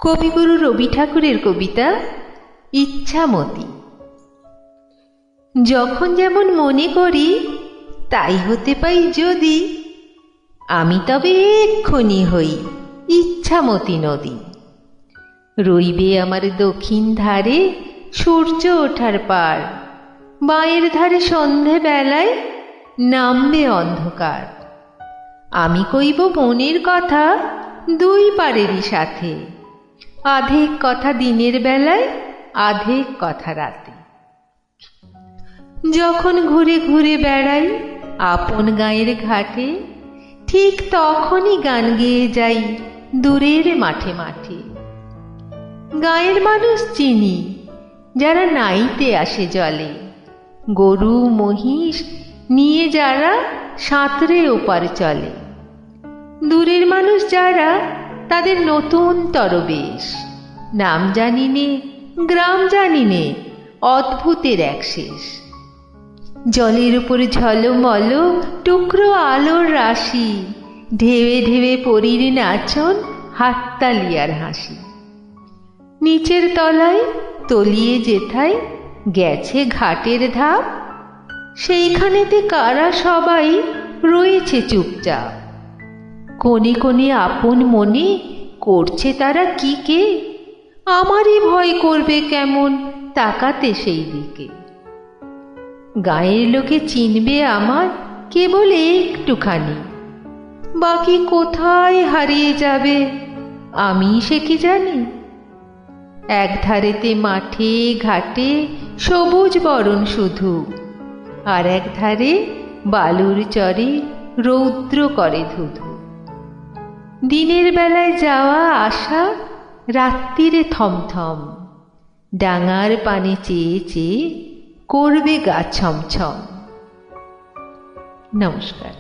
কবিগুরু রবি ঠাকুরের কবিতা ইচ্ছামতি। যখন যেমন মনে করি তাই হতে পাই যদি, আমি তবে এক্ষুনি হই ইচ্ছামতি নদী। রইবে আমার দক্ষিণ ধারে সূর্য ওঠার পার, বাঁয়ের ধারে সন্ধে বেলায় নামবে অন্ধকার। আমি কইব মনের কথা দুই পারেরই সাথে, আধেক কথা দিনের বেলায় আধেক কথা রাতে। যখন ঘুরে ঘুরে বেড়াই আপন গাঁয়ের ঘাটে, ঠিক তখনই গান গেয়ে যাই দূরের মাঠে মাঠে। গাঁয়ের মানুষ চিনি যারা নাইতে আসে জলে, গরু মহিষ নিয়ে যারা সাঁতরে ওপার চলে। দূরের মানুষ যারা তাদের নতুন তরবেশ, নাম জানি নে গ্রাম জানি নে, অদ্ভুতের এক শেষ। জলের উপর ঝলমল টুকরো আলোর রাশি, ঢেবে ঢেবে পরীর নাচন হাততালি আর হাসি। নিচের তলায় তলিয়ে যেথায় গেছে ঘাটের ধাপ, সেইখানেতে কারা সবাই রয়েছে চুপচাপ। কোণে কোণে আপন মনে করছে তারা কি কে, আমারই ভয় করবে কেমন তাকাতে সেই দিকে। গাঁয়ের লোকে চিনবে আমার কেবল একটুখানি, বাকি কোথায় হারিয়ে যাবে আমি সে কি জানি। এক ধারেতে মাঠে ঘাটে সবুজ বরণ শুধু, আর এক ধারে বালুর চরে রৌদ্র করে ধুধু। দিনের বেলায় যাওয়া আসা রাত্রিরে থমথম, ডাঙার পানে চেয়ে চেয়ে করবে গা ছমছম। নমস্কার।